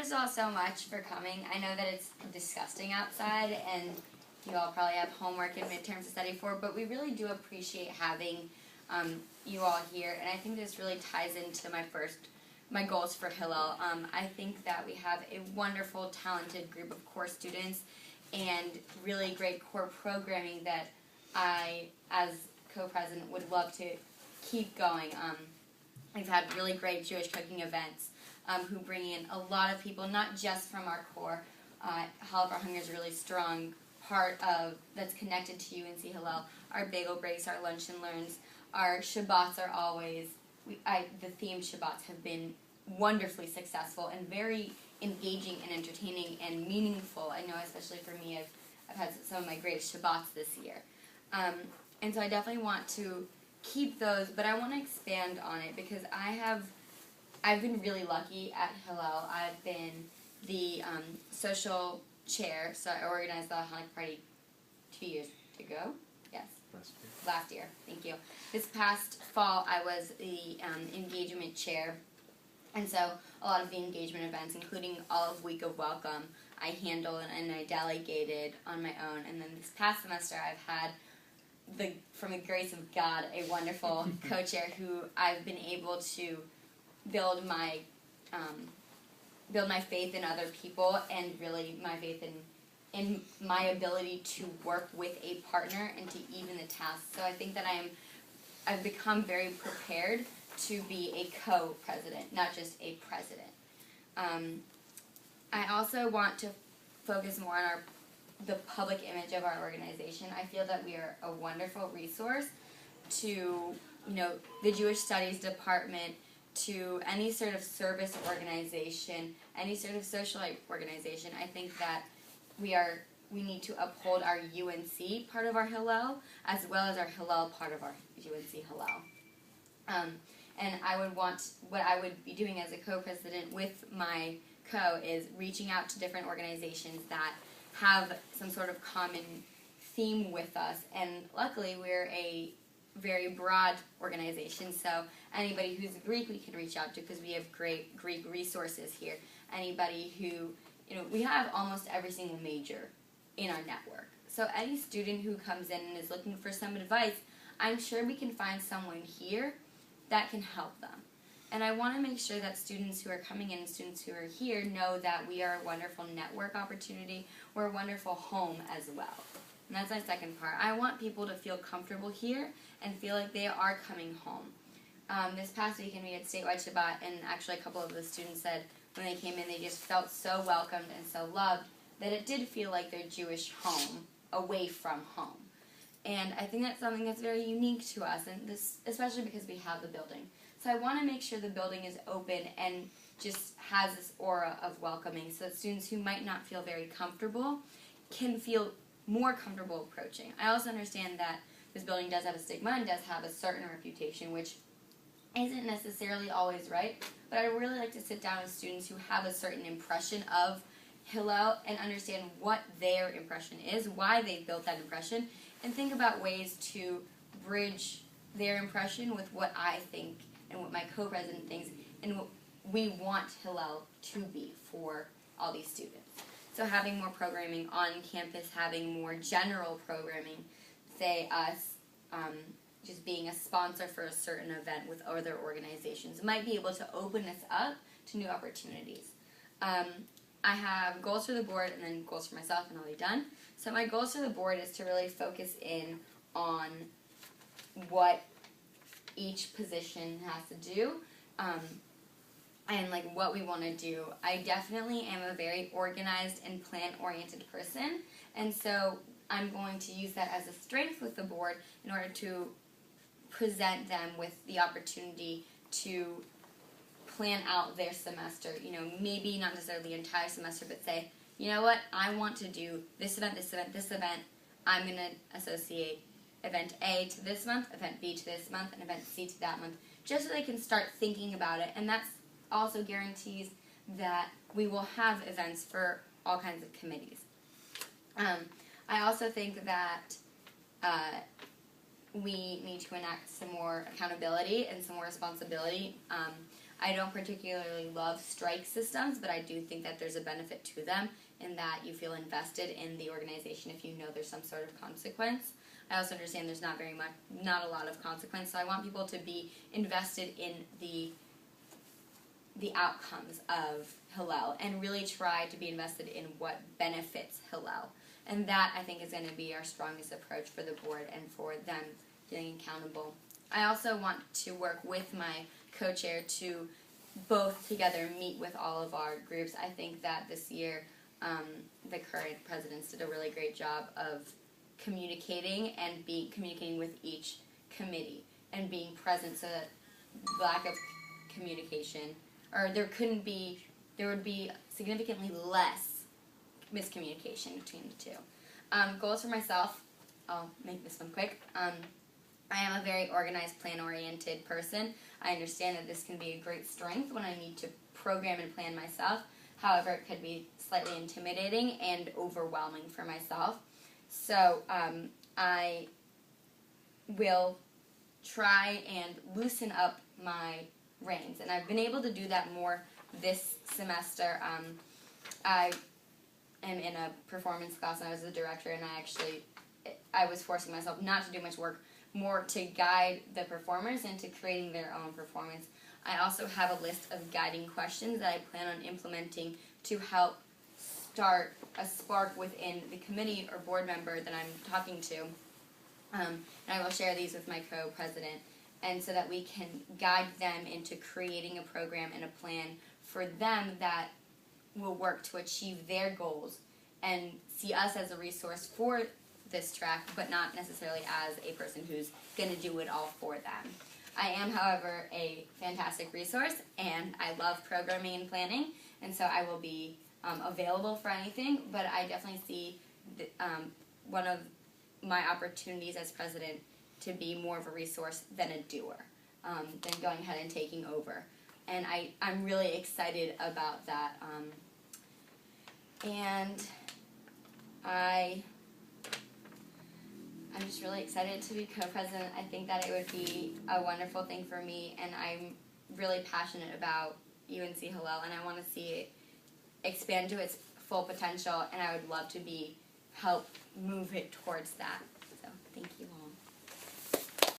first of all, so much for coming. I know that it's disgusting outside, and you all probably have homework and midterms to study for, but we really do appreciate having you all here, and I think this really ties into my goals for Hillel. I think that we have a wonderful, talented group of core students and really great core programming that I, as co-president, would love to keep going. We've had really great Jewish cooking events who bring in a lot of people, not just from our core. Hall for Hunger is a really strong part of that's connected to UNC Hillel. Our bagel breaks, our lunch and learns, our Shabbats are always, the themed Shabbats have been wonderfully successful and very engaging and entertaining and meaningful. I know, especially for me, I've had some of my greatest Shabbats this year. And so I definitely want to keep those, but I want to expand on it because I've been really lucky at Hillel. I've been the social chair, so I organized the Hanukkah party 2 years ago. Yes. Last year. Thank you. This past fall, I was the engagement chair, and so a lot of the engagement events, including all of Week of Welcome, I handled and I delegated on my own. And then this past semester, I've had, from the grace of God, a wonderful co-chair who I've been able to build my faith in other people and really my faith in my ability to work with a partner and to even the tasks. So I think that I've become very prepared to be a co-president, not just a president. I also want to focus more on the public image of our organization. I feel that we are a wonderful resource to, the Jewish Studies Department, to any sort of service organization, any sort of social organization. I think that we need to uphold our UNC part of our Hillel as well as our Hillel part of our UNC Hillel. And what I would be doing as a co-president with my co is reaching out to different organizations that have some sort of common theme with us. And luckily, we're a very broad organization, so anybody who's Greek we can reach out to because we have great Greek resources here. Anybody who, we have almost every single major in our network. So any student who comes in and is looking for some advice, I'm sure we can find someone here that can help them. And I want to make sure that students who are coming in and students who are here know that we are a wonderful network opportunity. We're a wonderful home as well. And that's my second part. I want people to feel comfortable here and feel like they are coming home. This past weekend we had statewide Shabbat, and actually a couple of the students said when they came in they just felt so welcomed and so loved that it did feel like their Jewish home away from home. And I think that's something that's very unique to us, and this, especially because we have the building. So I want to make sure the building is open and just has this aura of welcoming so that students who might not feel very comfortable can feel more comfortable approaching. I also understand that this building does have a stigma and does have a certain reputation, which isn't necessarily always right, but I really like to sit down with students who have a certain impression of Hillel and understand what their impression is, why they built that impression, and think about ways to bridge their impression with what I think and what my co-president thinks and what we want Hillel to be for all these students. So having more programming on campus, having more general programming, say us just being a sponsor for a certain event with other organizations might be able to open us up to new opportunities. I have goals for the board and then goals for myself, and I'll be done. So my goals for the board is to really focus in on what each position has to do and what we want to do. I definitely am a very organized and plan-oriented person, and so I'm going to use that as a strength with the board in order to present them with the opportunity to plan out their semester, maybe not necessarily the entire semester, but say, you know what, I want to do this event, this event, this event. I'm going to associate event A to this month, event B to this month, and event C to that month, just so they can start thinking about it. And that also guarantees that we will have events for all kinds of committees. I also think that we need to enact some more accountability and some more responsibility. I don't particularly love strike systems, but I do think that there's a benefit to them in that you feel invested in the organization if you know there's some sort of consequence. I also understand there's not a lot of consequence, so I want people to be invested in the outcomes of Hillel and really try to be invested in what benefits Hillel. And that, I think, is going to be our strongest approach for the board and for them getting accountable. I also want to work with my co-chair to both together meet with all of our groups. I think that this year the current presidents did a really great job of communicating with each committee and being present, so that lack of communication, or there would be significantly less miscommunication between the two. Goals for myself, I'll make this one quick. I am a very organized, plan-oriented person. I understand that this can be a great strength when I need to program and plan myself. However, it could be slightly intimidating and overwhelming for myself. So I will try and loosen up my reins, and I've been able to do that more this semester. I am in a performance class, and I was the director, and I was forcing myself not to do much work, more to guide the performers into creating their own performance. I also have a list of guiding questions that I plan on implementing to help start a spark within the committee or board member that I'm talking to. And I will share these with my co-president, and so that we can guide them into creating a program and a plan for them that will work to achieve their goals and see us as a resource for this track, but not necessarily as a person who's going to do it all for them. I am, however, a fantastic resource, and I love programming and planning, and so I will be available for anything, but I definitely see one of my opportunities as president to be more of a resource than a doer, than going ahead and taking over. And I'm really excited about that. And I'm just really excited to be co-president. I think that it would be a wonderful thing for me, and I'm really passionate about UNC Hillel, and I want to see it expand to its full potential, and I would love to help move it towards that. So thank you all.